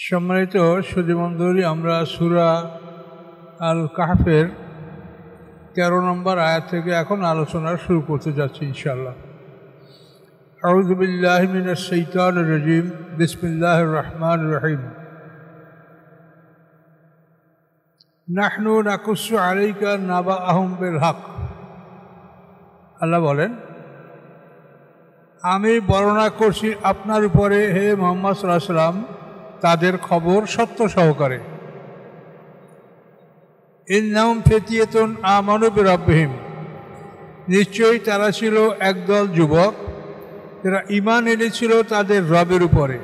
সম্মানিত সুধীমণ্ডলী, আমরা সূরা আল কাহফের 13 নম্বর আয়াত থেকে এখন আলোচনা শুরু করতে যাচ্ছি ইনশাআল্লাহ। আউযু বিল্লাহি মিনাশ শাইতানির রাজীম। বিসমিল্লাহির রহমানির রহিম। নাহনু নাকুসু আলাইকা নাবাআহুম বিল হক। আল্লাহ বলেন, আমি বর্ণনা করছি আপনার উপরে হে মুহাম্মদ সাল্লাল্লাহু আলাইহি ওয়াসাল্লাম তাদের খবর সত্য সহকারে। ইন্নাহুম ফিতয়াতুন আমানু বিরাব্বিহিম, নিশ্চয়ই তারা ছিল একদল যুবক যারা ঈমান এনেছিল তাদের রবের উপরে।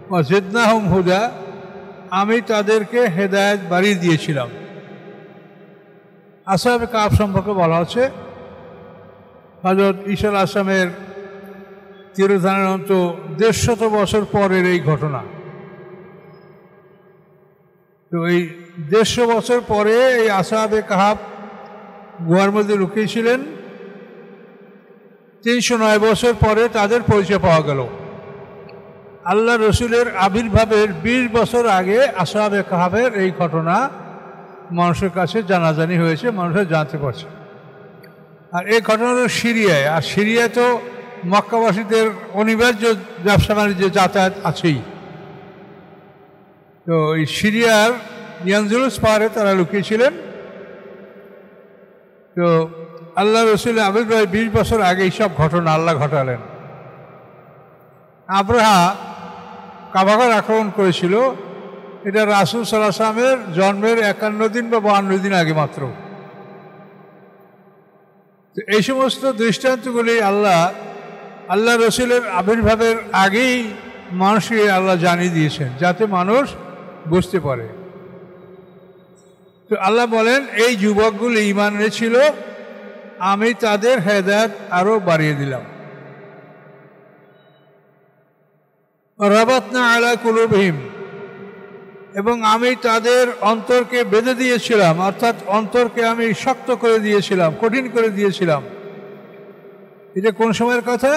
ওয়া জিদনাহুম হুদা, আমি তাদেরকে হেদায়েত বাড়িয়ে দিয়েছিলাম। আসহাবে কাহফ সম্পর্কে বলা হচ্ছে হযরত ঈসা আলাইহিস সালামের তিরোধানের অন্ত 150 বছর পরের এই ঘটনা। তো এই 150 বছর পরে এই আসহাবে কাহফ গুহার মধ্যে লুকিয়েছিলেন। 309 বছর পরে তাদের পরিচয় পাওয়া গেল। আল্লাহ রসুলের আবির্ভাবের 20 বছর আগে আসহাবে কাহফের এই ঘটনা মানুষের কাছে জানাজানি হয়েছে, মানুষের জানতে পারছে। আর এই ঘটনা হলো সিরিয়ায়। আর সিরিয়ায় তো মক্কাবাসীদের অনিবার্য ব্যবসা বাণিজ্যের যাতায়াত আছেই। তো এই সিরিয়ার ইয়ানজুলুস পাহাড়ে তারা লুকিয়েছিলেন। তো আল্লাহ রসুলের আবির্ভাবের 20 বছর আগে এইসব ঘটনা আল্লাহ ঘটালেন। আব্রাহা কাবাঘর আক্রমণ করেছিল, এটা রাসূল সাল্লাল্লাহু আলাইহি ওয়াসাল্লামের জন্মের 51 দিন বা 52 দিন আগে মাত্র। তো এই সমস্ত দৃষ্টান্তগুলি আল্লাহ রসুলের আবির্ভাবের আগেই মানুষকে আল্লাহ জানিয়ে দিয়েছেন, যাতে মানুষ বুঝতে পারে। তো আল্লাহ বলেন, এই যুবকগুলি ঈমান এনেছিল, আমি তাদের হেদায়েত আরো বাড়িয়ে দিলাম। রাবাতনা আলা কুলুবিহিম, এবং আমি তাদের অন্তরকে বেঁধে দিয়েছিলাম, অর্থাৎ অন্তরকে আমি শক্ত করে দিয়েছিলাম, কঠিন করে দিয়েছিলাম। এটা কোন সময়ের কথা?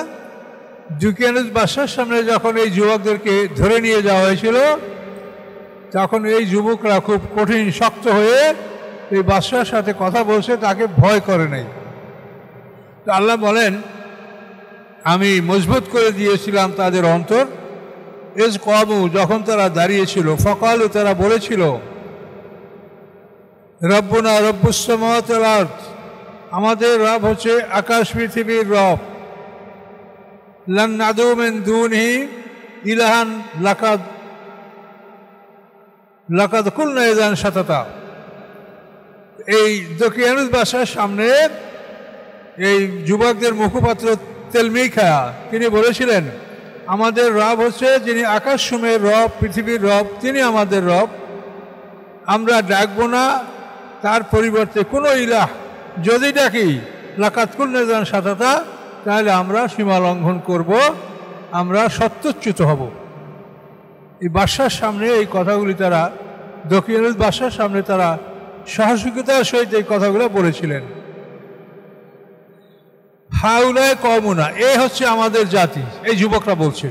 যুকিয়ানুস বাদশার সামনে যখন এই যুবকদেরকে ধরে নিয়ে যাওয়া হয়েছিল, তখন এই যুবকরা খুব কঠিন শক্ত হয়ে এই বাদশার সাথে কথা বলছে, তাকে ভয় করে নাই। তো আল্লাহ বলেন, আমি মজবুত করে দিয়েছিলাম তাদের অন্তর। এজ কামু, যখন তারা দাঁড়িয়েছিল, ফাকালু, তারা বলেছিল, রব্বুনা রব্বুস সামাওয়াতি ওয়াল আরদ, আমাদের রব হচ্ছে আকাশ পৃথিবীর রব। লান নাদু মিন দুনিহি ইলাহান লাকাদ কুলনা ইযান শাতাতা। এই দকিয়ানুস বাদশার সামনে এই যুবকদের মুখপাত্র তেলমিখা তিনি বলেছিলেন, আমাদের রব হচ্ছে যিনি আকাশ সমূহের রব, পৃথিবীর রব, তিনি আমাদের রব। আমরা ডাকবো না তার পরিবর্তে কোনো ইলাহ, যদি ডাকি লাকাদ কুলনা ইযান শাতাতা, তাহলে আমরা সীমা লঙ্ঘন করব, আমরা সত্যচ্যুত হব। এই বাদশার সামনে এই কথাগুলি তারা, দকিয়ানুস বাদশার সামনে তারা সাহসিকতার সহিত এই কথাগুলো বলেছিলেন। হাউলায়ে কওমুনা, এ হচ্ছে আমাদের জাতি। এই যুবকরা বলছে,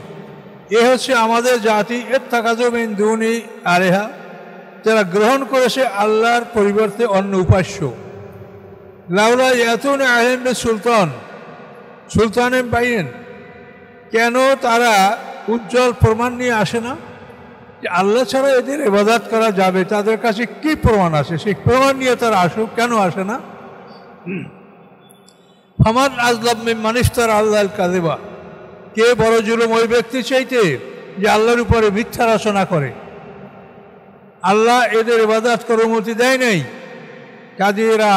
এ হচ্ছে আমাদের জাতি। ইত্তাখাযু মিন দুনি আলিহা, যারা গ্রহণ করেছে আল্লাহর পরিবর্তে অন্য উপাস্য। লাউলা ইয়াতুনা আলাইহিম সুলতান বাইয়িন, কেন তারা উজ্জ্বল প্রমাণ নিয়ে আসে না যে আল্লাহ ছাড়া এদের ইবাদত করা যাবে? তাদের কাছে কি প্রমাণ আছে? সেই প্রমাণ নিয়ে তারা আসুক, কেন আসে না? ফামান আযলাম মিম্মান ইফতারা আলাল কাযিবা, কে বড় জুলুম ওই ব্যক্তি চাইতে যে আল্লাহর উপরে মিথ্যা রচনা করে। আল্লাহ এদের ইবাদত করার অনুমতি দেয় নাই, কাজে এরা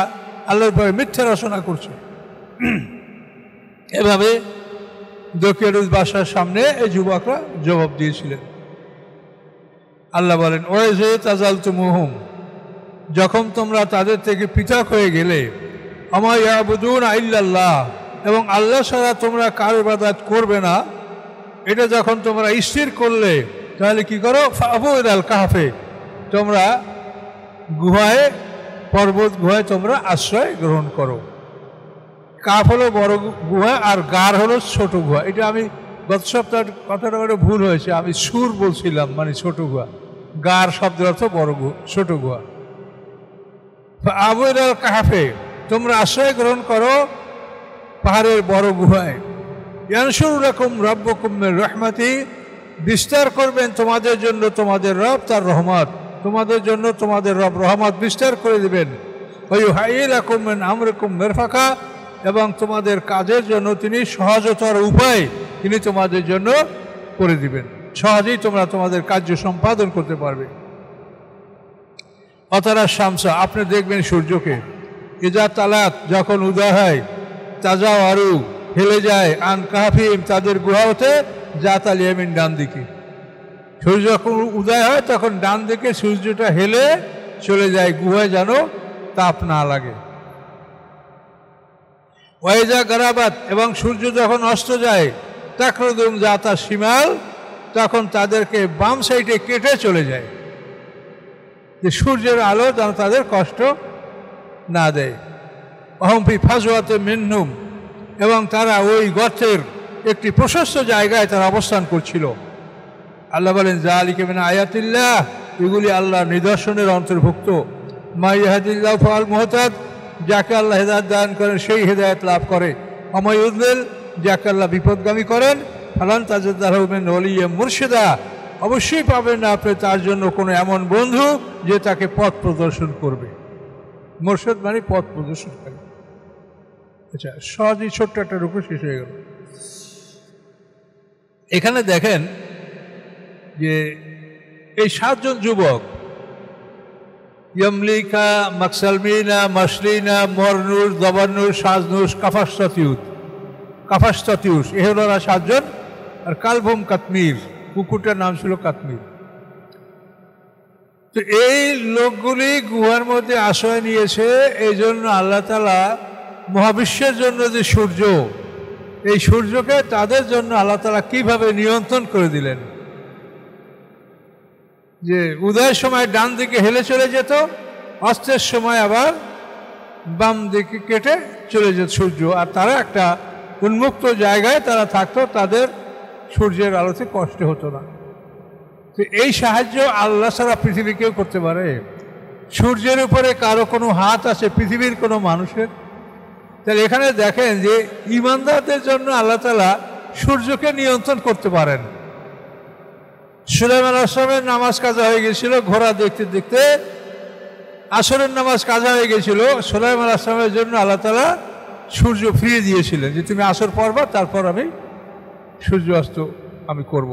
আল্লাহর উপরে মিথ্যা রচনা করছে। এভাবে দকিয়ানুস বাদশার সামনে এই যুবকরা জবাব দিয়েছিলেন। আল্লাহ বলেন, ওয়াইযা তাযালতুমুহুম, যখন তোমরা তাদের থেকে পৃথক হয়ে গেলে, আমা ইয়াবুদুনা ইল্লাল্লাহ, এবং আল্লাহ ছাড়া তোমরা কার ইবাদত করবে না, এটা যখন তোমরা স্থির করলে, তাহলে কি করো? ফাবু ইলাল কাহফে, তোমরা গুহায়, পর্বত গুহায় তোমরা আশ্রয় গ্রহণ করো। কাফ হলো বড় গুহা আর গার হলো ছোট গুহা। এটা আমি গত সপ্তাহের কথাটা বড় ভুল হয়েছে, আমি সুর বলছিলাম, মানে ছোট গুহা। গার শব্দের অর্থ বড় গুহা, ছোট গুহা। আবু ইলাল কাহাফে, তোমরা আশ্রয় গ্রহণ করো পাহাড়ের বড় গুহায়। ইয়ানসুর লাকুম রাব্বুকুম মির রাহমাতি, বিস্তার করবেন তোমাদের জন্য তোমাদের রব তার রহমত, তোমাদের জন্য তোমাদের রব রহমত বিস্তার করে দিবেন। ওয়ুহাইয়্যি লাকুম মিন আমরিকুম মিরফাকা, এবং তোমাদের কাজের জন্য তিনি সহজতর উপায় তিনি তোমাদের জন্য করে দিবেন, সহজেই তোমরা তোমাদের কার্য সম্পাদন করতে পারবে। অতারা শামসা, আপনি দেখবেন সূর্যকে, ইজা তালাত, যখন উদয় হয়, তাজা আরু, হেলে যায়, আন কাহাফিম, তাদের গুহা হতে, জাত আল ইয়ামিন, ডান দিকে। সূর্য যখন উদয় হয় তখন ডান দিকে সূর্যটা হেলে চলে যায়, গুহায় যেন তাপ না লাগে। ওয়াইজা গারাবাত, এবং সূর্য যখন অস্ত যায়, তাকরুদুম জাতা শিমাল, তখন তাদেরকে বাম সাইডে কেটে চলে যায়, যে সূর্যের আলো যেন তাদের কষ্ট না দেয়। অহমফি ফাজওয়াতে মিনহুম, এবং তারা ওই গর্তের একটি প্রশস্ত জায়গায় তারা অবস্থান করছিল। আল্লাহ বলেন যালিকা মিন আয়াতিল্লাহ, এগুলি আল্লাহর নিদর্শনের অন্তর্ভুক্ত। মা ইয়াহদিল্লাহু ফাল মুহতাদ, যাকে আল্লাহ হেদায়েত দান করেন সেই হেদায়েত লাভ করে। আমা ইউদলিল, যাকে আল্লাহ বিপদগামী করেন, ফালান তাজিদ লাহু মিন ওয়ালিয়্যিম মুরশিদা, অবশ্যই পাবেন না আপনি তার জন্য কোনো এমন বন্ধু যে তাকে পথ প্রদর্শন করবে। মুরশিদ মানে পথ প্রদর্শনকারী। আচ্ছা, সহজেই ছোট্ট একটা রূপে শেষ হয়ে গেল। এখানে দেখেন যে এই 7 জন যুবক, ইয়ামলিকা, মাকসালমিনা, মাসলিনা, মরনুর, দবানুর, সাজনুস, কাফাস্তাতিউস, এ হল 7 জন। আর কালভুম কাতমির, কুকুরটার নাম ছিল কাতমির। তো এই লোকগুলি গুহার মধ্যে আশ্রয় নিয়েছে, এই জন্য আল্লাহ তাআলা মহাবিশ্বের জন্য যে সূর্য, এই সূর্যকে তাদের জন্য আল্লাহ তাআলা কিভাবে নিয়ন্ত্রণ করে দিলেন, যে উদয়ের সময় ডান দিকে হেলে চলে যেত, অস্তের সময় আবার বাম দিকে কেটে চলে যেত সূর্য, আর তারা একটা উন্মুক্ত জায়গায় তারা থাকতো, তাদের সূর্যের আলোতে কষ্ট হতো না। তো এই সাহায্য আল্লাহ ছাড়া পৃথিবী কেউ করতে পারে? সূর্যের উপরে কারো কোনো হাত আছে পৃথিবীর কোনো মানুষের? তাহলে এখানে দেখেন যে ঈমানদারদের জন্য আল্লাহ তাআলা সূর্যকে নিয়ন্ত্রণ করতে পারেন। সুলাইমান আলাইহিস সালামের নামাজ কাজা হয়ে গেছিল, ঘোড়া দেখতে দেখতে আসরের নামাজ কাজা হয়ে গেছিল। সুলাইমান আলাইহিস সালামের জন্য আল্লাহ তাআলা সূর্য ফিরিয়ে দিয়েছিলেন, যে তুমি আসর পড়বা, তারপর আমি সূর্য অস্ত আমি করব।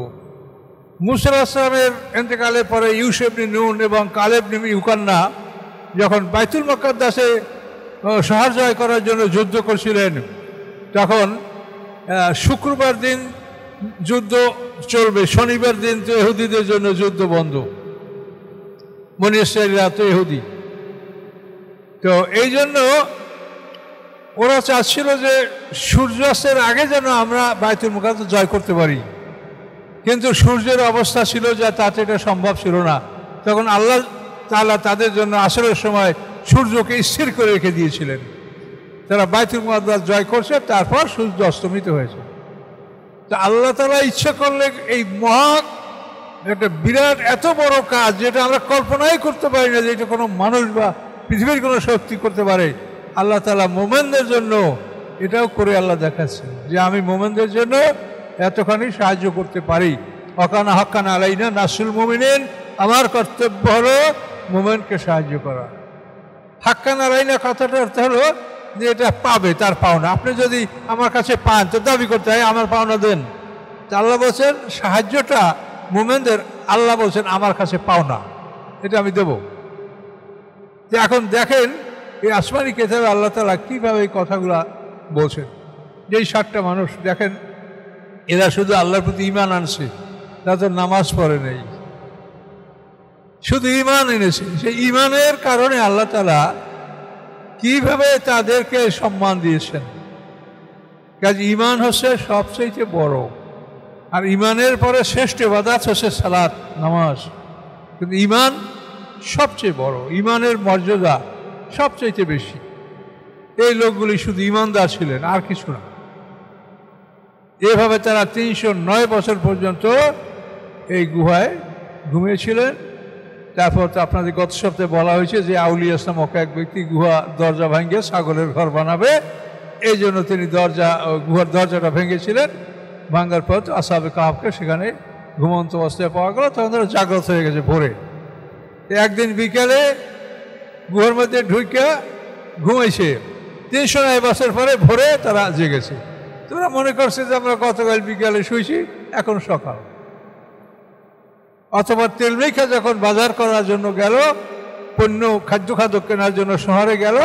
মুসা আলাইহিস সালামের ইন্তেকালের পরে ইউসুফ ইবনে নুন এবং কালেব ইবনে ইউকান্না যখন বাইতুল মুকাদ্দাসে শহর জয় করার জন্য যুদ্ধ করছিলেন, তখন শুক্রবার দিন যুদ্ধ চলবে, শনিবার দিন তো ইহুদিদের জন্য যুদ্ধ বন্ধ, বনী ইসরাঈলরা তো ইহুদি। তো এই জন্য ওরা চাচ্ছিল যে সূর্যাস্তের আগে যেন আমরা বাইতুল মুকাদ্দাস জয় করতে পারি, কিন্তু সূর্যের অবস্থা ছিল যে তাতে এটা সম্ভব ছিল না। তখন আল্লাহ তাআলা তাদের জন্য আসরের সময় সূর্যকে স্থির করে রেখে দিয়েছিলেন। তারা বাইতুল মুকাদ্দাস জয় করছে, তারপর সূর্য অস্তমিত হয়েছে। তা আল্লাহ তাআলা ইচ্ছা করলে এই মহা একটা বিরাট এত বড় কাজ, যেটা আমরা কল্পনাই করতে পারি না যে এটা কোনো মানুষ বা পৃথিবীর কোনো শক্তি করতে পারে, আল্লাহ তাআলা মোমেনদের জন্য এটাও করে আল্লাহ দেখাচ্ছে যে আমি মোমেনদের জন্য এতখানি সাহায্য করতে পারি। ওয়াকানা হাক্কান আলাইনা নাসরুল মুমিনিন, আমার কর্তব্য হলো মোমেনকে সাহায্য করা। হাক্কান আলাইনা কথাটার অর্থ হলো যে এটা পাবে, তার পাওনা। আপনি যদি আমার কাছে পান তো দাবি করতে হয় আমার পাওনা দেন। আল্লাহ বলছেন সাহায্যটা মোমেনদের, আল্লাহ বলছেন আমার কাছে পাওনা, এটা আমি দেব। এখন দেখেন এই আসমানি কিতাবে আল্লাহ তাআলা কীভাবে এই কথাগুলা বলছেন। যেই 7টা মানুষ দেখেন, এরা শুধু আল্লাহর প্রতি ঈমান আনছে, তাদের নামাজ পড়ে নেই, শুধু ঈমান এনেছে। সেই ঈমানের কারণে আল্লাহ তাআলা কিভাবে তাদেরকে সম্মান দিয়েছেন। কাজে ঈমান হচ্ছে সবচেয়ে বড়, আর ঈমানের পরে শ্রেষ্ঠ ইবাদত হচ্ছে সালাত, নামাজ। কিন্তু ঈমান সবচেয়ে বড়, ঈমানের মর্যাদা সবচেয়ে বেশি। এই লোকগুলি শুধু ঈমানদার ছিলেন, আর কিছু না। এভাবে তারা 309 বছর পর্যন্ত এই গুহায় ঘুমিয়েছিলেন। তারপর তো আপনাদের গত সপ্তাহে বলা হয়েছে যে আউলিয়া নামক এক ব্যক্তি গুহা দরজা ভাঙিয়ে ছাগলের ঘর বানাবে, এই জন্য তিনি গুহার দরজাটা ভেঙেছিলেন। ভাঙার পর তো আসহাবে কাহাফকে সেখানে ঘুমন্ত অবস্থায় পাওয়া গেল, তখন তারা জাগ্রত হয়ে গেছে ভোরে। একদিন বিকেলে গুহার মধ্যে ঢুকে ঘুমাইছে, 309 বছর পরে ভোরে তারা জেগেছে। তোরা মনে করছে যে আমরা গতকাল বিকালে শুয়েছি, এখন সকাল। অথবা তেলমেখা যখন বাজার করার জন্য গেল, পণ্য খাদ্য কেনার জন্য শহরে গেল,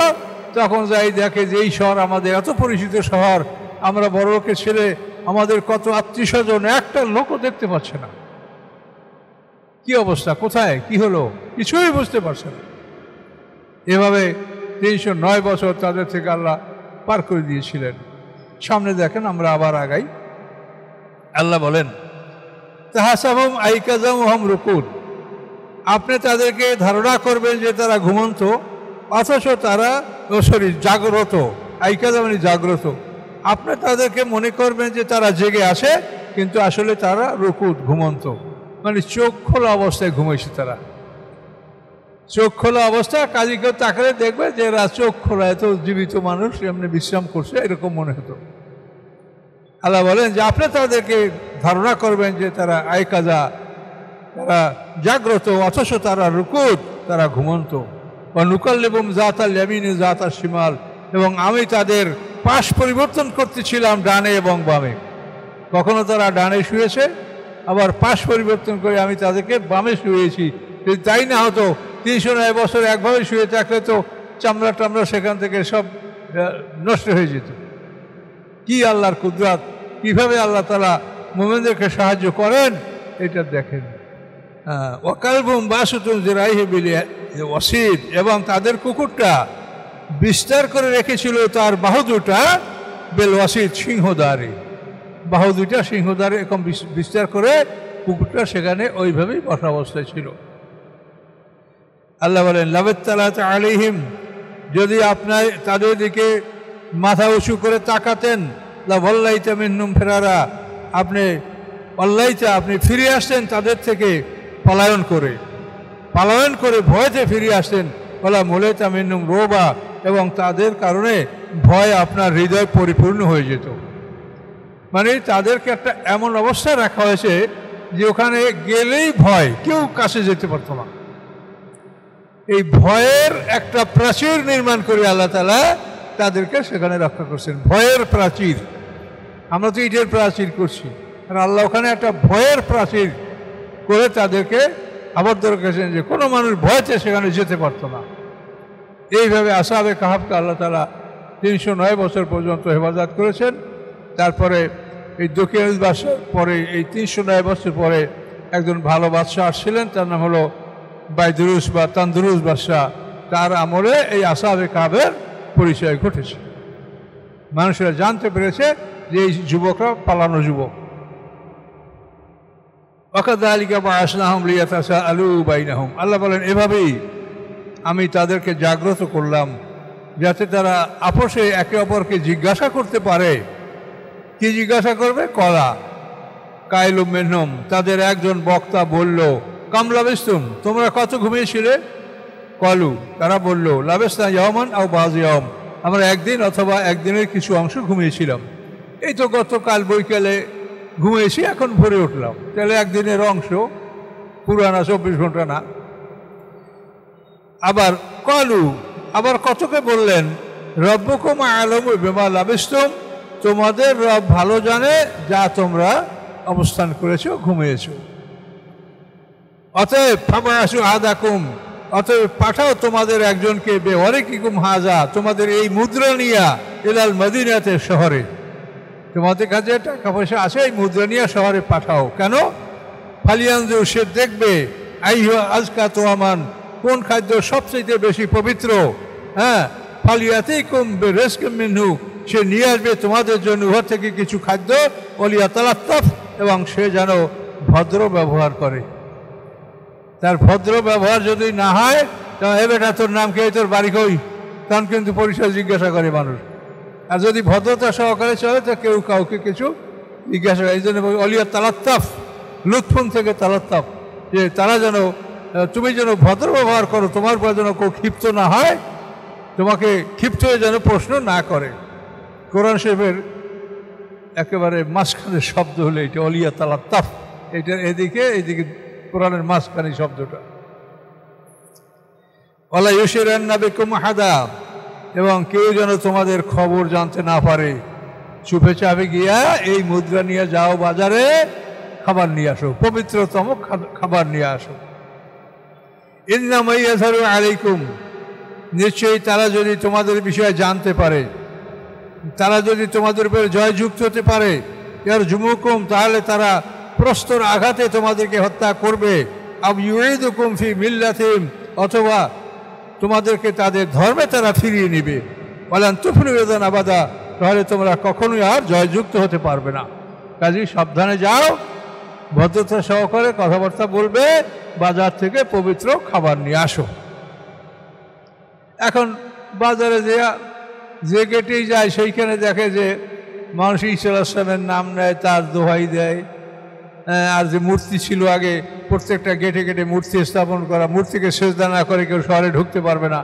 তখন যাই দেখে যে এই শহর আমাদের এত পরিচিত শহর, আমরা বড় লোকের ছেলে, আমাদের কত আত্মীয় স্বজন, একটা লোকও দেখতে পাচ্ছে না। কি অবস্থা, কোথায় কি হলো, কিছুই বুঝতে পারছে না। এভাবে 309 বছর তাদের থেকে আল্লাহ পার করে দিয়েছিলেন। সামনে দেখেন, আমরা আবার আগাই। আল্লাহ বলেন, তাহাসাবুম আইকাজামুহুম রুকুদ, আপনি তাদেরকে ধারণা করবেন যে তারা ঘুমন্ত, অথচ তারা জাগ্রত। আইকাজা মানে জাগ্রত। আপনি তাদেরকে মনে করবেন যে তারা জেগে আসে, কিন্তু আসলে তারা রুকুদ, ঘুমন্ত, মানে চোখ খোলা অবস্থায় ঘুমাইছে। তারা চোখ খোলা অবস্থা, কাজী কেউ তাকালে দেখবে যে এরা চোখ খোলা, এত জীবিত মানুষ এমনি বিশ্রাম করছে, এরকম মনে হতো। আল্লাহ বলেন যে আপনি তাদেরকে ধারণা করবেন যে তারা আইকাজা, তারা জাগ্রত, অথচ তারা রুকুদ, তারা ঘুমন্ত। বা নুকাল্লিবুম জাতাল ইয়ামিন জাতাল শিমাল, এবং আমি তাদের পাশ পরিবর্তন করতেছিলাম ডানে এবং বামে। কখনো তারা ডানে শুয়েছে, আবার পাশ পরিবর্তন করে আমি তাদেরকে বামে শুয়েছি। যদি তাই না হতো, 309 বছর একভাবে শুয়ে থাকলে তো চামড়া টামড়া সেখান থেকে সব নষ্ট হয়ে যেত। কি আল্লাহর কুদরত, কিভাবে আল্লাহ তাআলা মুমিনদেরকে সাহায্য করেন, এটা দেখেন। ওয়াকালবুম বাসুতুন জিরাইহি বিল ওয়াসিদ, এবং তাদের কুকুরটা বিস্তার করে রেখেছিল তার বাহু দুটা বেল ওয়াসিদ, সিংহদ্বারে। বাহু দুইটা সিংহদ্বারে এরকম বিস্তার করে কুকুরটা সেখানে ওইভাবেই বসা অবস্থায় ছিল। আল্লাহ বলেন, লাবাত্তালাত আলাইহিম, যদি আপনার তাদের দিকে মাথা উঁচু করে তাকাতেন, লাভাল্লাইতা মিনহুম ফিরারা, আপনি ফিরে আসতেন তাদের থেকে পলায়ন করে ভয়তে ফিরে আসতেন। ওলা মুলাইতা মিনহুম রোবা, এবং তাদের কারণে ভয় আপনার হৃদয় পরিপূর্ণ হয়ে যেত। মানে তাদেরকে একটা এমন অবস্থায় রাখা হয়েছে যে ওখানে গেলেই ভয়, কেউ কাছে যেতে পারত না। এই ভয়ের একটা প্রাচীর নির্মাণ করে আল্লাহ তাআলা তাদেরকে সেখানে রক্ষা করছেন। ভয়ের প্রাচীর, আমরা তো ইটের প্রাচীর করছি, আর আল্লাহ ওখানে একটা ভয়ের প্রাচীর করে তাদেরকে আবদ্ধ রেখেছেন, যে কোনো মানুষ ভয়তে সেখানে যেতে পারত না। এইভাবে আসহাবে কাহাফকে আল্লাহ তাআলা 309 বছর পর্যন্ত হেফাজত করেছেন। তারপরে এই দক্ষিণ বাদশার পরে, এই 309 বছর পরে একজন ভালো বাদশাহ আসছিলেন, তার নাম হলো বাইদুরুস বা তান্দুরুস বাদশাহ। তার আমলে এই আসহাবে কাহাফের পরিচয় ঘটেছে। মানুষেরা জানতে পেরেছে যে এই যুবকরা পালানো যুবক। ওয়াকাযালিকা বা'আসনাহুম লিয়াতাসাআলু বাইনাহুম, আল্লাহ বলেন এভাবেই আমি তাদেরকে জাগ্রত করলাম, যাতে তারা আপোষে একে অপরকে জিজ্ঞাসা করতে পারে। কি জিজ্ঞাসা করবে? কলা কাইলুম মিনহুম, তাদের একজন বক্তা বলল, কাম লাবিস্তুম, তোমরা কত ঘুমিয়েছিলে? কলু, তারা বলল, লাবিসনা ইয়াওমান আও বা'য ইয়াওম, আমরা একদিন অথবা একদিনের কিছু অংশ ঘুমিয়েছিলাম। এই তো গতকাল বৈকালে ঘুমিয়েছি, এখন ভোরে উঠলাম, তাহলে একদিনের অংশ, পুরানা 24 ঘন্টা না। আবার কলু, আবার কতকে বললেন, রব্বুকুম আ'লামু বিমা লাবিসতুম, তোমাদের রব ভালো জানে যা তোমরা অবস্থান করেছো, ঘুমিয়েছো। অতএব ফাবাসু আহাদাকুম, অতএব পাঠাও তোমাদের একজনকে, বেওয়ারিকিকুম হাজা, তোমাদের এই মুদ্রা নিয়া, ইলাল মদিনাতে, শহরে। তোমাদের কাছে টাকা পয়সা আছে, এই মুদ্রা নিয়ে শহরে পাঠাও। কেন? ফালিয়ানজু, সে দেখবে, আইহা আজকা তোয়ামান, কোন খাদ্য সবচেয়ে বেশি পবিত্র। হ্যাঁ, ফালিয়াতিকুম বিরিজকিম মিনহু, সে নিয়ে আসবে তোমাদের জন্য উহা থেকে কিছু খাদ্য। ওলিয়াতালাত্তাফ, এবং সে যেন ভদ্র ব্যবহার করে। তার ভদ্র ব্যবহার যদি না হয়, তখন এ বেটা তোর নাম কে, তোর বাড়ি কই, তখন কিন্তু পরিচয় জিজ্ঞাসা করে মানুষ। আর যদি ভদ্রতা সহকারে চলে, তো কেউ কাউকে কিছু জিজ্ঞাসা, এই জন্য অলিয়া তালাত্তাফ, লুৎফুন থেকে তালাত্তাফ, যে তারা যেন, তুমি যেন ভদ্র ব্যবহার করো, তোমার পর যেন কেউ ক্ষিপ্ত না হয়, তোমাকে ক্ষিপ্ত হয়ে যেন প্রশ্ন না করে। কোরআন শরীফের একেবারে মাঝখানের শব্দ হলো এটা, অলিয়া তালাত্তাফ, এটা এইদিকে কোরআনের মাঝখানে শব্দটা। ওয়ালা ইউশিরান্না বিকুম আহাদা, এবং কেউ যেন তোমাদের খবর জানতে না পারে। চুপে চাপে গিয়া এই মুদ্রা নিয়ে যাও, বাজারে খাবার নিয়ে আসো, পবিত্রতম খাবার নিয়ে আসো। ইন্নামা ইয়াযহারু আলাইকুম, নিশ্চয়ই তারা যদি তোমাদের বিষয়ে জানতে পারে, তারা যদি তোমাদের উপরে জয়যুক্ত হতে পারে, ইয়ারজুমুকুম, তাহলে তারা প্রস্তর আঘাতে তোমাদেরকে হত্যা করবে। আও ইউঈদুকুম ফি মিল্লাতিহিম, অথবা তোমাদেরকে তাদের ধর্মে তারা ফিরিয়ে নেবে। ওয়ালান তুফলিহু ইযান আবাদা, তাহলে তোমরা কখনোই আর জয়যুক্ত হতে পারবে না। কাজেই সাবধানে যাও, ভদ্রতা সহকারে কথাবার্তা বলবে, বাজার থেকে পবিত্র খাবার নিয়ে আসো। এখন বাজারে যে গেটেই যায় সেইখানে দেখে যে মানুষ ঈসা আলাইহিস সালামের নাম নেয়, তার দোহাই দেয়। আর যে মূর্তি ছিল আগে, প্রত্যেকটা গেটে গেটে মূর্তি স্থাপন করা, মূর্তিকে সেজদা না করে কেউ শহরে ঢুকতে পারবে না।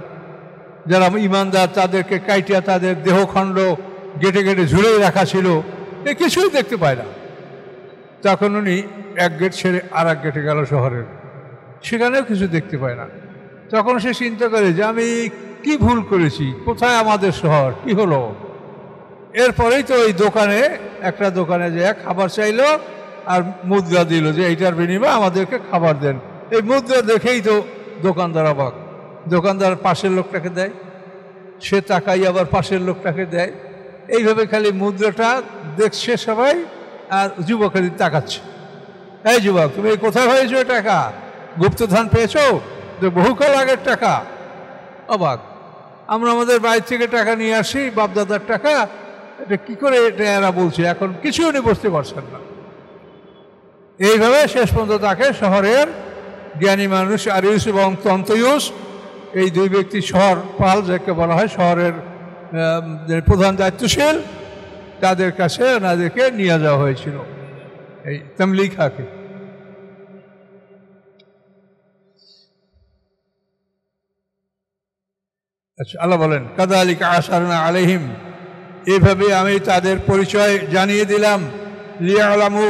যারা ইমানদার তাদেরকে কাইটিয়া তাদের দেহখণ্ড গেটে গেটে ঝুলেই রাখা ছিল, এ কিছুই দেখতে পায় না। তখন উনি এক গেট ছেড়ে আর এক গেটে গেল শহরের, সেখানেও কিছু দেখতে পায় না। তখন সে চিন্তা করে যে আমি কি ভুল করেছি, কোথায় আমাদের শহর, কি হলো? এরপরেই তো ওই দোকানে, একটা দোকানে যে খাবার চাইলো আর মুদ্রা দিল যে এইটার বিনিময়ে আমাদেরকে খাবার দেন। এই মুদ্রা দেখেই তো দোকানদার অবাক। দোকানদার পাশের লোকটাকে দেয়, সে টাকাই আবার পাশের লোকটাকে দেয়। এইভাবে খালি মুদ্রাটা দেখছে সবাই, আর যুবকের তাকাচ্ছে, এই যুবক, তুমি কোথায় হয়েছো টাকা? গুপ্তধন পেয়েছো? বহুকাল আগের টাকা। অবাক, আমরা আমাদের বাড়ি থেকে টাকা নিয়ে আসি, বাপদাদার টাকা, এটা কি করে এটা এরা বলছে, এখন কিছু উনি বুঝতে পারছেন না। এইভাবে শেষ পর্যন্ত তাকে শহরের জ্ঞানী মানুষ আরিউস এবং তন্তয়ুস, এই দুই ব্যক্তি শহর পাল, যাকে বলা হয় শহরের প্রধান দায়িত্বশীল, তাদের কাছে ওনাদেরকে নিয়ে যাওয়া হয়েছিল, এই তামলিখাকে। আচ্ছা, আল্লাহ বলেন কাযালিকা আশারনা আলাইহিম, এইভাবে আমি তাদের পরিচয় জানিয়ে দিলাম, লিয়ালামু,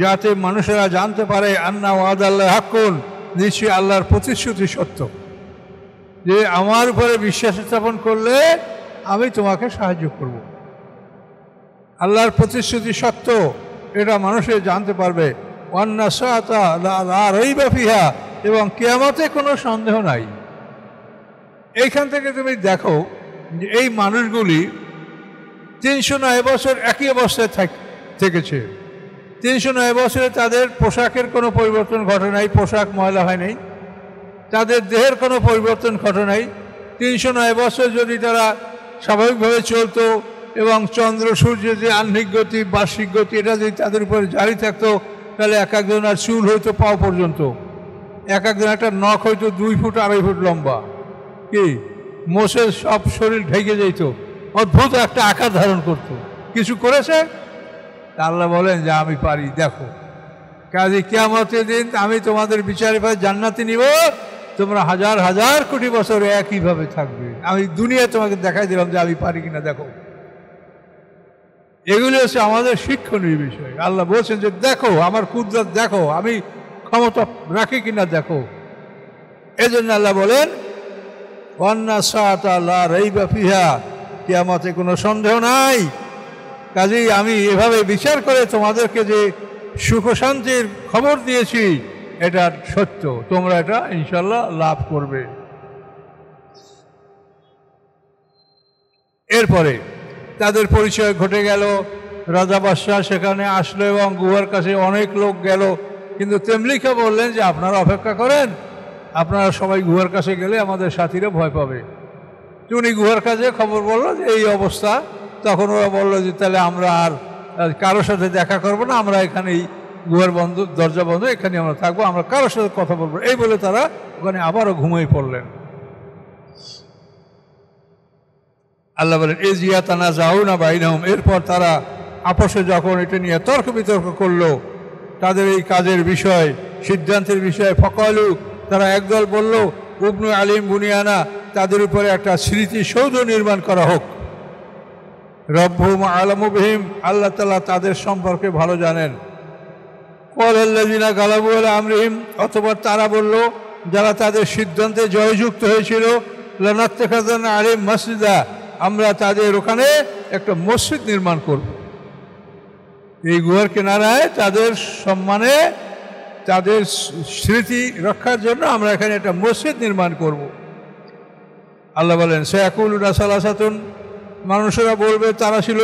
যাতে মানুষেরা জানতে পারে, আন্না ওয়াদাল্লাহি হাক্কুন, নিশ্চয়ই আল্লাহর প্রতিশ্রুতি সত্য, যে আমার উপরে বিশ্বাস স্থাপন করলে আমি তোমাকে সাহায্য করব। আল্লাহর প্রতিশ্রুতি সত্য, এটা মানুষের জানতে পারবে। ওয়ান্না সাআতা লা রাইবা ফিহা, এবং কিয়ামতে কোনো সন্দেহ নাই। এইখান থেকে তুমি দেখো যে এই মানুষগুলি 309 বছর একই অবস্থায় থেকেছে। 309 বছরে তাদের পোশাকের কোনো পরিবর্তন ঘটে নাই, পোশাক ময়লা হয় নাই, তাদের দেহের কোনো পরিবর্তন ঘটে নাই। 309 বছর যদি তারা স্বাভাবিকভাবে চলতো, এবং চন্দ্র সূর্যের যে আহ্নিক গতি, বার্ষিক গতি, এটা যদি তাদের উপরে জারি থাকতো, তাহলে এক একজনের চুল হইতো পাও পর্যন্ত, এক একজন একটা নখ হইতো 2 ফুট 2.5 ফুট লম্বা, কি মোষের সব শরীর ঢেকে যেত, অদ্ভুত একটা আকার ধারণ করত। কিছু করেছে? আল্লাহ বলেন যে আমি পারি, দেখো। কাজে কিয়ামতের দিন আমি তোমাদের বিচারে পাই জান্নাতে নিব, তোমরা হাজার হাজার কোটি বছর একইভাবে থাকবে। আমি দুনিয়া তোমাকে দেখাই দিলাম যে আমি পারি কিনা, দেখো। এগুলি হচ্ছে আমাদের শিক্ষণীয় বিষয়। আল্লাহ বলছেন যে দেখো আমার কুদরত, দেখো আমি ক্ষমতা রাখি কিনা, দেখো। এজন্য আল্লাহ বলেন ওয়ান্না সাআতা লা রাইবা ফিহা, কিয়ামতে কোনো সন্দেহ নাই। কাজেই আমি এভাবে বিচার করে তোমাদেরকে যে সুখ শান্তির খবর দিয়েছি, এটা সত্য, তোমরা এটা ইনশাল্লাহ লাভ করবে। এরপরে তাদের পরিচয় ঘটে গেল, রাজা বাদশাহ সেখানে আসলো এবং গুহার কাছে অনেক লোক গেল, কিন্তু তেমলিখা বললেন যে আপনারা অপেক্ষা করেন, আপনারা সবাই গুহার কাছে গেলে আমাদের সাথীরা ভয় পাবে। উনি গুহার কাছে খবর বললো যে এই অবস্থা। তখন ওরা বললো যে তাহলে আমরা আর কারোর সাথে দেখা করবো না, আমরা এখানেই গুহার বন্ধ, দরজা বন্ধ, এখানে আমরা থাকবো, আমরা কারোর সাথে কথা বলবো, এই বলে তারা ওখানে আবারও ঘুমিয়ে পড়লেন। আল্লাহ বলেন এজিয়া তানা যাও না বাইনাহুম, এরপর তারা আপসে যখন এটা নিয়ে তর্ক বিতর্ক করলো তাদের এই কাজের বিষয় সিদ্ধান্তের বিষয়ে, ফকালু তারা একদল বলল ইবনু আলিম বুনিয়ানা, তাদের উপরে একটা স্মৃতিসৌধ নির্মাণ করা হোক। রব্বুহুম আ'লামু বিহিম, আল্লাহ তাআলা তাদের সম্পর্কে ভালো জানেন। ক্বালাল্লাযিনা গালাবু আলা আমরিহিম, অথবা তারা বলল যারা তাদের সিদ্ধান্তে জয়যুক্ত হয়েছিল, লানাত্তাখিযান্না আলাইহিম মাসজিদা, আমরা তাদের ওখানে একটা মসজিদ নির্মাণ করব। এই গুহার কিনারায় তাদের সম্মানে, তাদের স্মৃতি রক্ষার জন্য আমরা এখানে একটা মসজিদ নির্মাণ করব। আল্লাহ বলেন সায়াকুলুনা সালাসাতুন, মানুষেরা বলবে তারা ছিল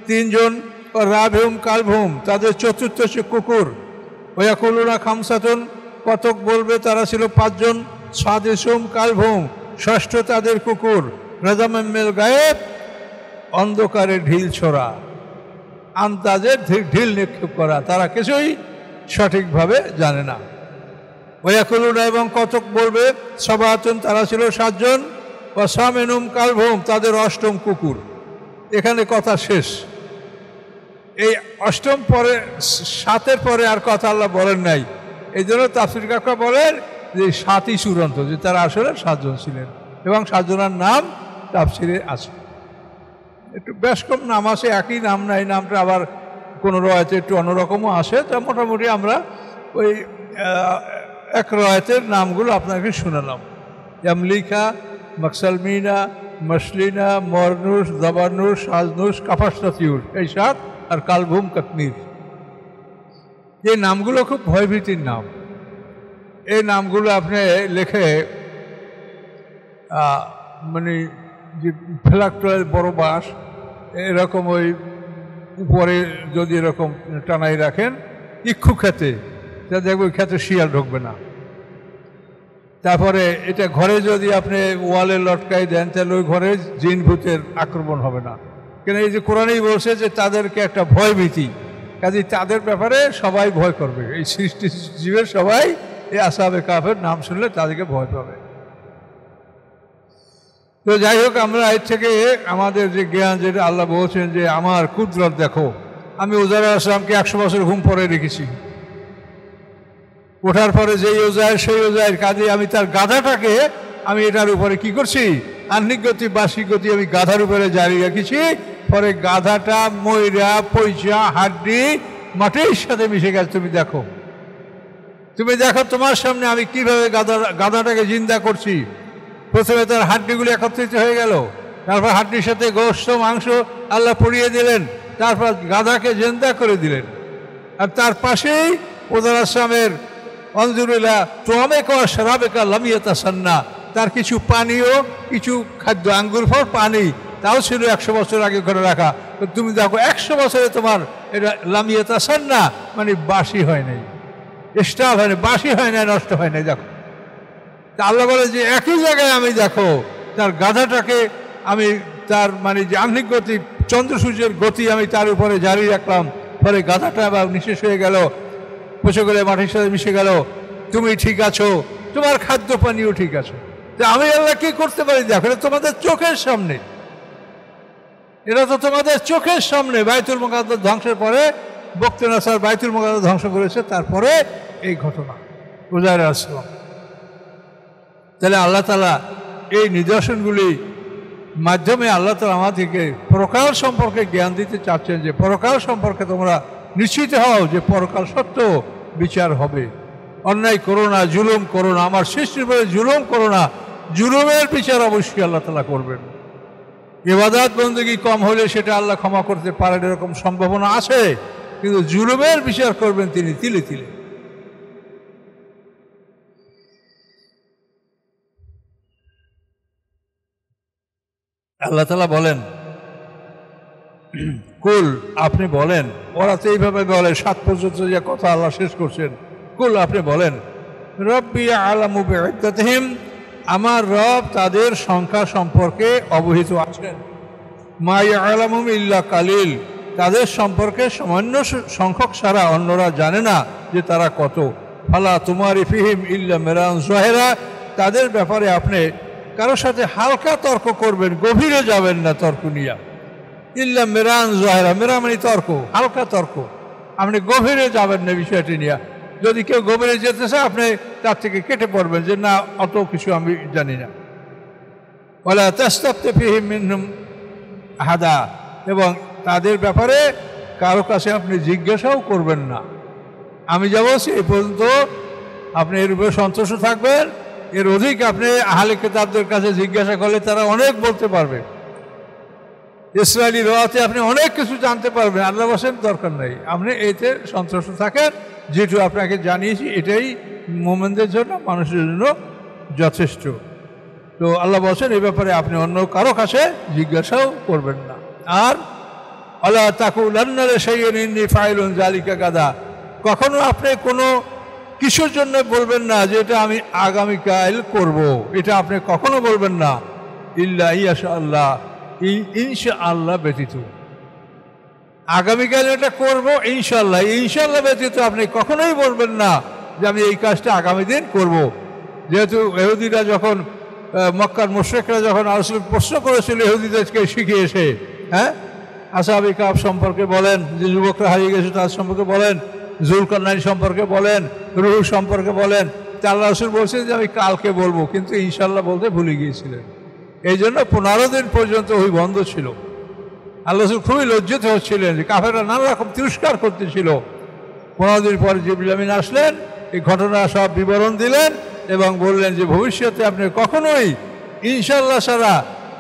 তিনজন, ও রাবহুম কালবহুম, তাদের চতুর্থ সে কুকুর। ওয়াকুলুনা খামসাতুন, কতক বলবে তারা ছিল পাঁচজন। সাদিসুম কালবহুম, ষষ্ঠ তাদের কুকুর। রাজামিন মিনাল গায়েব, অন্ধকারে ঢিল ছোড়া, আন্দাজে ঢিল নিক্ষেপ করা, তারা কিছুই সঠিকভাবে জানে না। ওয়াকুলুনা, এবং কতক বলবে সাবাতুন, তারা ছিল সাতজন। ও সামিনুম কালবহুম, তাদের অষ্টম কুকুর। এখানে কথা শেষ। এই অষ্টম পরে, সাতের পরে আর কথা আল্লাহ বলেন নাই। এই জন্য তাফসীর কাকা বলেন যে সাতই চূড়ান্ত, যে তারা আসলে সাতজন ছিলেন এবং সাতজনের নাম তাফসীরে আছে। একটু বেশ কম নাম আছে, একই নাম না, এই নামটা আবার কোনো রয়েতে একটু অন্যরকমও আসে। তা মোটামুটি আমরা ওই এক রয়েতের নামগুলো আপনাকে শুনালাম। ইয়ামলিকা, মাকসালমিনা, মসলিনা, মরনুস, জবানুস, সাজনুস, কাফাসনাতিউর, এই সাত, আর কালবহুম কাতমির। এই নামগুলো খুব ভয়ভীতির নাম। এই নামগুলো আপনি লেখে মানে যে ফ্ল্যাক্টরের বড় বাঁশ এরকম ওই উপরে যদি এরকম টানাই রাখেন ইক্ষু খেতে, তা দেখবে ওই খেতে শিয়াল ঢুকবে না। তারপরে এটা ঘরে যদি আপনি ওয়ালে লটকাই দেন তাহলে ওই ঘরে জিন ভূতের আক্রমণ হবে না। কেন এই যে কোরআনেই বলছে যে তাদেরকে একটা ভয়ভীতি, কাজে তাদের ব্যাপারে সবাই ভয় করবে। এই সৃষ্টি জীবের সবাই এই আসহাবে কাফের নাম শুনলে তাদেরকে ভয় পাবে। তো যাই হোক, আমরা এর থেকে আমাদের যে জ্ঞান, যেটা আল্লাহ বলছেন যে আমার কুদরত দেখো, আমি উজাইর আলাইহিস সালামকে 100 বছর ঘুম পরে রেখেছি। ওঠার পরে যেই উজাইর সেই উজাইর, কাজে আমি তার গাধাটাকে আমি এটার উপরে কি করছি, আহ্নিক গতি বার্ষিক গতি আমি গাধার উপরে জারি রেখেছি। পরে গাধাটা ময়রা পয়সা হাড্ডি মাটির সাথে মিশে গেছে। তুমি দেখো তোমার সামনে আমি কিভাবে গাধাটাকে জিন্দা করছি। প্রথমে তার হাড্ডিগুলি একত্রিত হয়ে গেল, তারপর হাড্ডির সাথে গোশত মাংস আল্লাহ পরিয়ে দিলেন, তারপর গাধাকে জিন্দা করে দিলেন। আর তার পাশেই উজাইর আলাইহিস সালামের অনজুরিল্লাহ তোয়ামেকা শরাবেকা লাম ইয়াতাসান্না, তার কিছু পানীয়, কিছু খাদ্য, আঙ্গুর ফল, পানি, তাও ছিল 100 বছর আগে করে রাখা। তো তুমি দেখো 100 বছরে তোমার এটা লাম ইয়াতাসান্না, মানে বাসি হয় নাই, স্টাফ হয় নাই, বাসি হয় নাই, নষ্ট হয় নাই। দেখো তা আল্লাহ বলে যে একই জায়গায় আমি দেখো তার গাধাটাকে আমি তার মানে যে আহ্নিক গতি, চন্দ্র সূর্যের গতি আমি তার উপরে জারি রাখলাম। পরে গাধাটা আবার নিঃশেষ হয়ে গেল, পচে গেলে মাটির সাথে মিশে গেল। তুমি ঠিক আছো, তোমার খাদ্য পানীয় ঠিক আছে। যে আমি আল্লাহ কি করতে পারি দেখো, এটা তোমাদের চোখের সামনে, এটা তো তোমাদের চোখের সামনে। বাইতুল মুকাদ্দাস ধ্বংসের পরে বখতে নাসার বাইতুল মুকাদ্দাস ধ্বংস করেছে, তারপরে এই ঘটনা উজাইর আলাইহিস সালাম। তাহলে আল্লাহ তাআলা এই নিদর্শনগুলি মাধ্যমে আল্লাহ তাআলা আমাদেরকে পরকাল সম্পর্কে জ্ঞান দিতে চাচ্ছেন, যে পরকাল সম্পর্কে তোমরা নিশ্চিত হও যে পরকাল সত্য, বিচার হবে। অন্যায় করো না, জুলুম করো না, আমার সৃষ্টির উপরে জুলুম করো না। জুলুমের বিচার অবশ্যই আল্লাহ তাআলা করবেন। ইবাদত বন্দেগী কম হলে সেটা আল্লাহ ক্ষমা করতে পারেন, এরকম সম্ভাবনা আছে, কিন্তু জুলুমের বিচার করবেন তিনি তিলে তিলে। আল্লাহ তাআলা বলেন কুল, আপনি বলেন, ওরা তো এইভাবে বলে 7 পর্যন্ত যে কথা আল্লাহ শেষ করছেন। কুল, আপনি বলেন, রব্বি আ'লামু বি'iদ্দাতিহিম, আমার রব তাদের সংখ্যা সম্পর্কে অবহিত আছেন। মা ইয়া'লামুহুম ইল্লা কালিল, তাদের সম্পর্কে সামান্য সংখ্যক ছাড়া অন্যরা জানে না যে তারা কত। ফালা তুমারি ফিহিম ইল্লা মিরান যাহিরা, তাদের ব্যাপারে আপনি কারোর সাথে হালকা তর্ক করবেন, গভীরে যাবেন না তর্ক নিয়া। ইল্লা মেরান জহেরা, মেরা মানে তর্ক, হালকা তর্ক। আপনি গভীরে যাবেন না বিষয়টি নিয়ে। যদি কেউ গভীরে যেতে চায় আপনি তার থেকে কেটে পড়বেন যে না, অত কিছু আমি জানি না। ওয়ালা তাস্তাফতি ফীহিম মিনহুম আহাদা, এবং তাদের ব্যাপারে কারো কাছে আপনি জিজ্ঞাসাও করবেন না। আমি যা বলছি এই পর্যন্ত আপনি এর উপরে সন্তুষ্ট থাকবেন। এর অধিক আপনি আহলে কিতাবদের কাছে জিজ্ঞাসা করলে তারা অনেক বলতে পারবে। ইসরায়েলি রওয়াতে আপনি অনেক কিছু জানতে পারবেন। আল্লাহ বলেন দরকার নেই, আপনি এতে সন্তুষ্ট থাকেন। যেটু আপনাকে জানিয়েছি এটাই মুমিনদের জন্য, মানুষের জন্য যথেষ্ট। তো আল্লাহ বলেন এই ব্যাপারে আপনি অন্য কারো কাছে জিজ্ঞাসাও করবেন না। আর আলা তাকুলান্না লিশাইইন ইন্নী ফাইলুন যালিকা গাদা, কখনো আপনি কোনো কিছুর জন্য বলবেন না যে এটা আমি আগামীকাল করব, এটা আপনি কখনো বলবেন না। ইল্লা ইয়াশাআল্লাহ, ইনশাআল্লাহ ব্যতীত। আগামীকাল এটা করব ইনশাআল্লাহ, ইনশাআল্লাহ ব্যতীত আপনি কখনোই বলবেন না যে আমি এই কাজটা আগামী দিন করব। যেহেতু ইহুদিরা যখন মক্কার মুশরিকরা যখন রাসূলকে প্রশ্ন করেছিল ইহুদিদেরকে শিখিয়েছে, হ্যাঁ, আসহাবে কাহফ সম্পর্কে বলেন, যে যুবকরা হারিয়ে গেছে তার সম্পর্কে বলেন, জুলকারনাইন সম্পর্কে বলেন, রূহ সম্পর্কে বলেন, তা আল্লাহ রাসূল বলছেন যে আমি কালকে বলবো, কিন্তু ইনশাআল্লাহ বলতে ভুলে গিয়েছিলেন। এই জন্য 15 দিন পর্যন্ত ওই বন্ধ ছিল। আল্লাহ রাসূল খুবই লজ্জিত হচ্ছিলেন, কাফেররা নানা রকম তিরস্কার করতেছিল। 15 দিন পরে জিবরিল আমিন আসলেন, এই ঘটনা সব বিবরণ দিলেন এবং বললেন যে ভবিষ্যতে আপনি কখনোই ইনশাআল্লাহ ছাড়া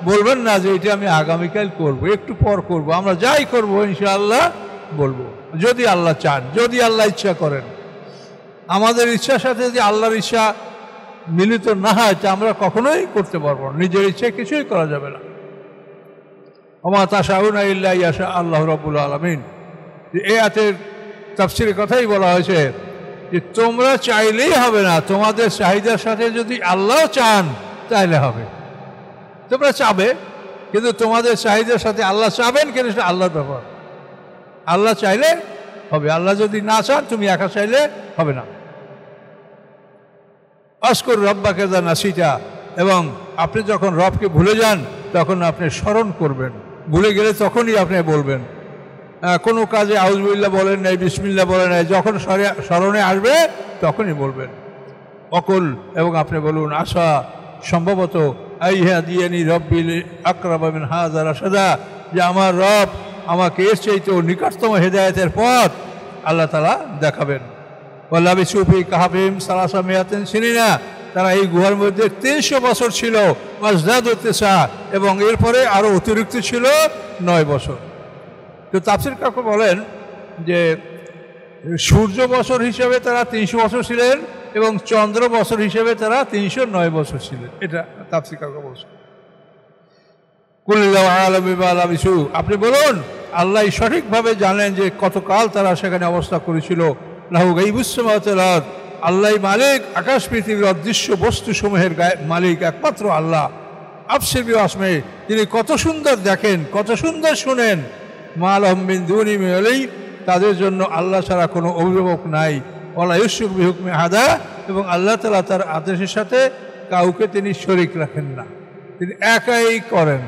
বলবেন না যে এটা আমি আগামীকাল করব, একটু পর করব, আমরা যাই করব ইনশাআল্লাহ বলবো, যদি আল্লাহ চান, যদি আল্লাহ ইচ্ছা করেন। আমাদের ইচ্ছার সাথে যদি আল্লাহর ইচ্ছা মিলিত না হয় তা আমরা কখনোই করতে পারবো না, নিজের ইচ্ছায় কিছুই করা যাবে না। ওমা তাশাউনা ইল্লা ইয়াশা আল্লাহ রাব্বুল আলামিন। এই আয়াতের তাফসীরে কথাই বলা হয়েছে যে তোমরা চাইলেই হবে না, তোমাদের চাহিদার সাথে যদি আল্লাহ চান তাইলে হবে। তোমরা চাবে, কিন্তু তোমাদের চাহিদার সাথে আল্লাহ চাবেন কিন্তু সেটা আল্লাহর ব্যাপার। আল্লাহ চাইলে হবে, আল্লাহ যদি না চান তুমি একা চাইলে হবে না। আজকুর রব্বাকে যা নাসিতা, এবং আপনি যখন রবকে ভুলে যান তখন আপনি স্মরণ করবেন, ভুলে গেলে তখনই আপনি বলবেন। কোনো কাজে আউযুবিল্লাহ বলেন নাই, বিসমিল্লাহ বলেন নাই, যখন স্মরণে আসবে তখনই বলবেন। অকুল, এবং আপনি বলুন আশা সম্ভবত আইহা দিয়ানি রব্বিল আকরাবা মিন হাযা রাশাদা, যে আমার রব আমাকে এর চাইতেও নিকটতম হেদায়েতের পথ আল্লাহ তাআলা দেখাবেন। ওয়ালাবিসু ফি কাহফিহিম সালাসা মিয়াতিন সিনিনা, তারা এই গুহার মধ্যে 300 বছর ছিল। ওয়াজদাদু তিসা, এবং এরপরে আরও অতিরিক্ত ছিল 9 বছর। তো তাফসীর কাকু বলেন যে সূর্য বছর হিসেবে তারা 300 বছর ছিলেন এবং চন্দ্র বছর হিসেবে তারা 309 বছর ছিলেন। এটা তাফসীর কাকু বলছেন। কুল্লাহু আ'লামু বিমা লাবিসু, আপনি বলুন আল্লাহ সঠিকভাবে জানেন যে কতকাল তারা সেখানে অবস্থা করেছিল। লাহু গায়বুস সামাওয়াতি ওয়াল আরদ, আল্লাহ মালিক আকাশ পৃথিবীর অদৃশ্য বস্তুসমূহের মালিক একমাত্র আল্লাহ। আবসির বিআসমে, তিনি কত সুন্দর দেখেন, কত সুন্দর শুনেন। মা লাহুম মিন দুনিহি মিন ওয়ালি, তাদের জন্য আল্লাহ ছাড়া কোনো অভিভাবক নাই। ওয়ালা ইউশরিকু বিহুকমি আহাদা, এবং আল্লাহ তাআলা তার আদেশের সাথে কাউকে তিনি শরীক রাখেন না, তিনি একাই করেন।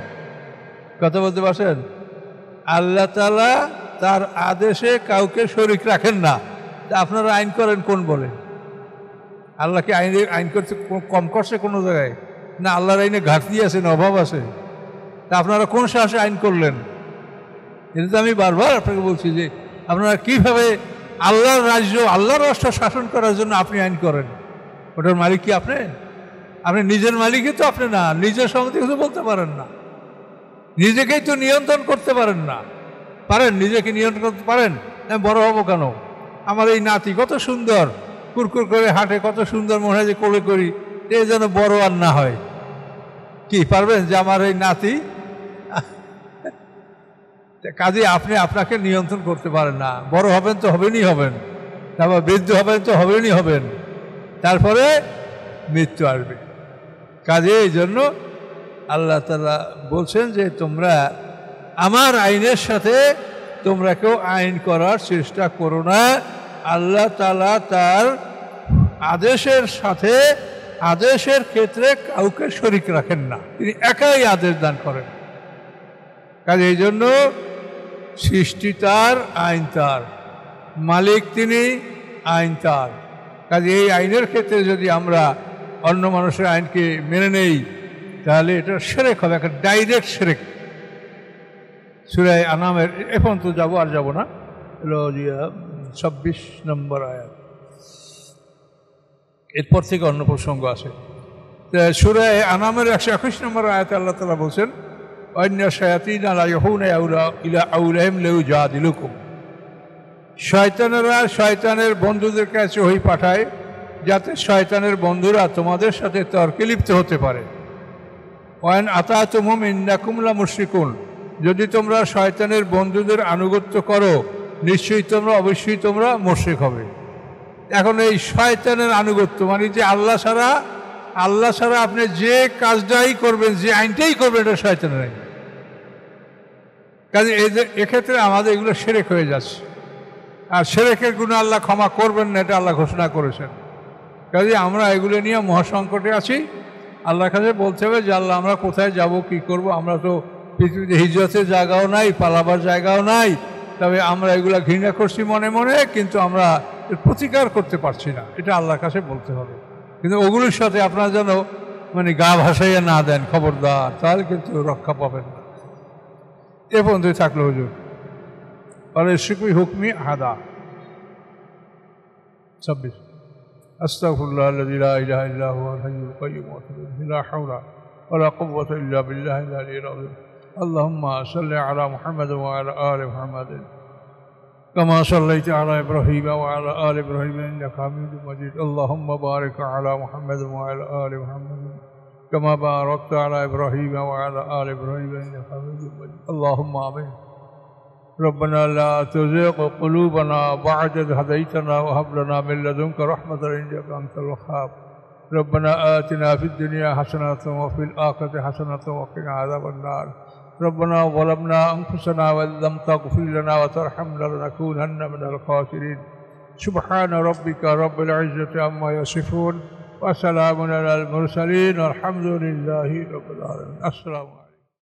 কথা বলতে পারছেন? আল্লাহ তাআলা তার আদেশে কাউকে শরীক রাখেন না। আপনারা আইন করেন কোন বলে? আল্লাহকে আইন করতে কম করছে কোনো জায়গায়? না আল্লাহর আইনে ঘাটতি আছে, না অভাব আছে? তা আপনারা কোন সাহসে আইন করলেন? এটা তো আমি বারবার আপনাকে বলছি যে আপনারা কীভাবে আল্লাহর রাজ্য, আল্লাহর রাষ্ট্র শাসন করার জন্য আপনি আইন করেন। ওটার মালিক কি আপনি? আপনি নিজের মালিকই তো আপনি না, নিজের সম্বন্ধে কিছু বলতে পারেন না, নিজেকেই তো নিয়ন্ত্রণ করতে পারেন না। পারেন? নিজেকে নিয়ন্ত্রণ করতে পারেন? আমি বড় হবো কেন? আমার এই নাতি কত সুন্দর, কুরকুর করে হাঁটে, কত সুন্দর, মনে হয় যে কোলে করি, এ যেন বড় আর না হয়। কি পারবেন যে আমার এই নাতি? কাজে আপনি আপনাকে নিয়ন্ত্রণ করতে পারেন না। বড় হবেন তো হবেনই হবেন, তারপর বৃদ্ধ হবেন তো হবেনই হবেন, তারপরে মৃত্যু আসবে। কাজে এই জন্য আল্লাহ তাআলা বলছেন যে তোমরা আমার আইনের সাথে তোমরা কেউ আইন করার চেষ্টা করো না। আল্লাহ তাআলা তার আদেশের সাথে, আদেশের ক্ষেত্রে কাউকে শরীক রাখেন না, তিনি একাই আদেশ দান করেন। কাজে এই জন্য সৃষ্টি তার, আইন তার, মালিক তিনি, আইন তার। কাজে এই আইনের ক্ষেত্রে যদি আমরা অন্য মানুষের আইনকে মেনে নেই তাহলে এটা শিরক হবে, একটা ডাইরেক্ট শিরক। সূরা আনামের এখন তো যাবো, আর যাবো না, হলো 26 নম্বর আয়াত, এরপর থেকে অন্য প্রসঙ্গ আছে। সূরা আনামের 121 নম্বর আয়াতে আল্লাহ তাআলা বলছেন, অন্য শায়াতিন লা ইয়াহুনা ইলা আউলাহিম লিউজাদিলুকুম, শয়তানেরা শয়তানের বন্ধুদের কাছে ওহী পাঠায় যাতে শয়তানের বন্ধুরা তোমাদের সাথে তর্কে লিপ্ত হতে পারে। ওয়ান আতাতুহুম ইন্নাকুম লা মুশরিকুন, যদি তোমরা শয়তানের বন্ধুদের আনুগত্য করো নিশ্চয়ই তোমরা, অবশ্যই তোমরা মুশরিক হবে। এখন এই শয়তানের আনুগত্য মানে যে আল্লাহ ছাড়া আপনি যে কাজটাই করবেন, যে আইনটাই করবেন, এটা শয়তানের আইন। কাজে এক্ষেত্রে আমাদের এগুলো শিরক হয়ে যাচ্ছে, আর শিরকের গুনাহ আল্লাহ ক্ষমা করবেন না, এটা আল্লাহ ঘোষণা করেছেন। কাজে আমরা এগুলো নিয়ে মহাসংকটে আছি। আল্লাহর কাছে বলতে হবে যে আল্লাহ আমরা কোথায় যাব, কি করব? আমরা তো পৃথিবীতে হিজরতের জায়গাও নাই, পালাবার জায়গাও নাই, তবে আমরা এগুলা ঘৃণা করছি মনে মনে, কিন্তু আমরা এর প্রতিকার করতে পারছি না, এটা আল্লাহর কাছে বলতে হবে। কিন্তু ওগুলোর সাথে আপনারা যেন মানে গা ভাসাইয়া না দেন, খবরদার, তাহলে কিন্তু রক্ষা পাবেন না। এ পর্যন্তই থাকলো হুজুর। আর শিকুই হুকমি হাদা 26। আস্তাগফিরুল্লাহ আল্লাযী লা ইলাহা ইল্লা হুয়াল হাইয়ুল কাইয়্যুম ওয়া আতুবু ইলাইহি, লা হাওলা ওয়া লা কুওয়াতা ইল্লা বিল্লাহিল আলিয়্যিল আযীম। আল্লাহুম্মা সাল্লি আলা মুহাম্মাদ ওয়া আলা আলি মুহাম্মাদ كما صليت على إبراهيم وعلى آل إبراهيم إنك حميد مجيد. اللهم بارك على محمد وعلى آل محمد كما باركت على إبراهيم وعلى آل إبراهيم إنك حميد مجيد. اللهم آمين. ربنا لا تزغ قلوبنا بعد إذ هديتنا وهب لنا من لدنك رحمة إنك أنت الوهاب. ربنا آتنا في الدنيا حسنة وفي الآخرة حسنة وقنا عذاب النار. ربنا ظلمنا أنفسنا وإن لم تغفر لنا وترحمنا لنكونن من الخاسرين. سبحان ربك رب العزة عما يصفون وسلام على المرسلين والحمد لله رب العالمين. السلام عليكم.